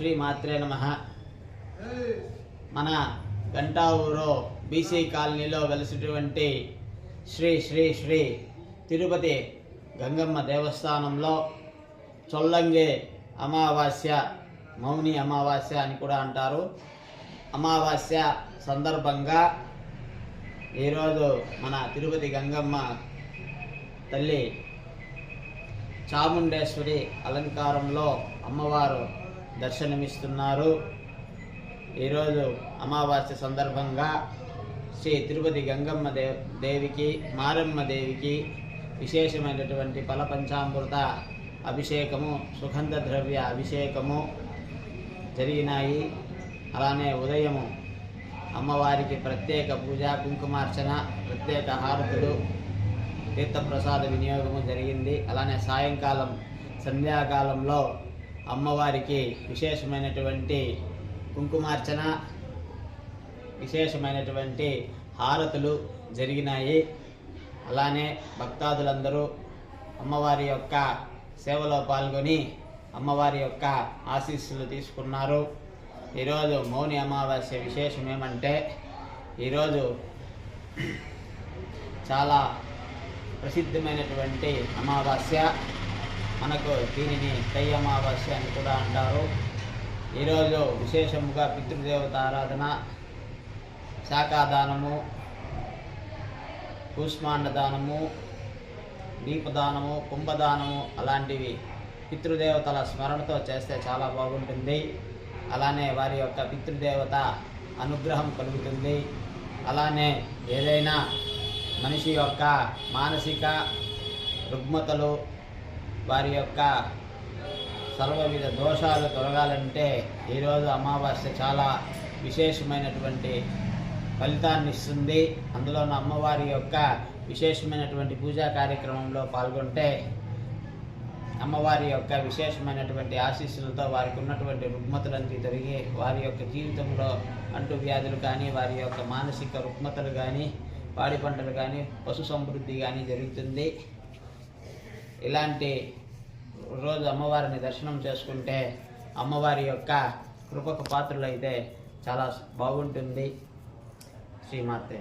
శ్రీ మాత్రే నమః. మన గంటావూరు బీసీ కాలనీలో వెలిసినటువంటి శ్రీ శ్రీ శ్రీ తిరుపతి గంగమ్మ దేవస్థానంలో చొల్లంగి అమావాస్య, మౌని అమావాస్య అని కూడా అంటారు. అమావాస్య సందర్భంగా ఈరోజు మన తిరుపతి గంగమ్మ తల్లి చాముండేశ్వరి అలంకారంలో అమ్మవారు దర్శనమిస్తున్నారు. ఈరోజు అమావాస్య సందర్భంగా శ్రీ తిరుపతి గంగమ్మ దేవికి, మారమ్మ దేవికి విశేషమైనటువంటి ఫల పంచామృత అభిషేకము, సుగంధ ద్రవ్య అభిషేకము జరిగినాయి. అలానే ఉదయము అమ్మవారికి ప్రత్యేక పూజ, కుంకుమార్చన, ప్రత్యేక హారతులు, తీర్థప్రసాద వినియోగము జరిగింది. అలానే సాయంకాలం సంధ్యాకాలంలో అమ్మవారికి విశేషమైనటువంటి కుంకుమార్చన, విశేషమైనటువంటి హారతులు జరిగినాయి. అలానే భక్తాదులందరూ అమ్మవారి యొక్క సేవలో పాల్గొని అమ్మవారి యొక్క ఆశీస్సులు తీసుకున్నారు. ఈరోజు మౌని అమావాస్య విశేషం ఏమంటే, ఈరోజు చాలా ప్రసిద్ధమైనటువంటి అమావాస్య. మనకు దీనిని తై అమావాస్య అని కూడా అంటారు. ఈరోజు విశేషముగా పితృదేవత ఆరాధన, శాఖాదానము, కూష్మాండదానము, దీపదానము, కుంభదానము అలాంటివి పితృదేవతల స్మరణతో చేస్తే చాలా బాగుంటుంది. అలానే వారి యొక్క పితృదేవత అనుగ్రహం కలుగుతుంది. అలానే ఏదైనా మనిషి యొక్క మానసిక రుగ్మతలు, వారి యొక్క సర్వవిధ దోషాలు తొలగాలంటే ఈరోజు అమావాస్య చాలా విశేషమైనటువంటి ఫలితాన్ని ఇస్తుంది. అందులోనూ అమ్మవారి యొక్క విశేషమైనటువంటి పూజా కార్యక్రమంలో పాల్గొంటే అమ్మవారి యొక్క విశేషమైనటువంటి ఆశీస్సులతో వారికి ఉన్నటువంటి రుగ్మతలన్నీ తొలగి వారి యొక్క జీవితంలో అంటు వ్యాధులు కానీ, వారి యొక్క మానసిక రుగ్మతలు కానీ, పాడి పంటలు కానీ, పశు సమృద్ధి కానీ జరుగుతుంది. ఇలాంటి రోజు అమ్మవారిని దర్శనం చేసుకుంటే అమ్మవారి యొక్క కృపకు పాత్రలైతే చాలా బాగుంటుంది. శ్రీమాతే.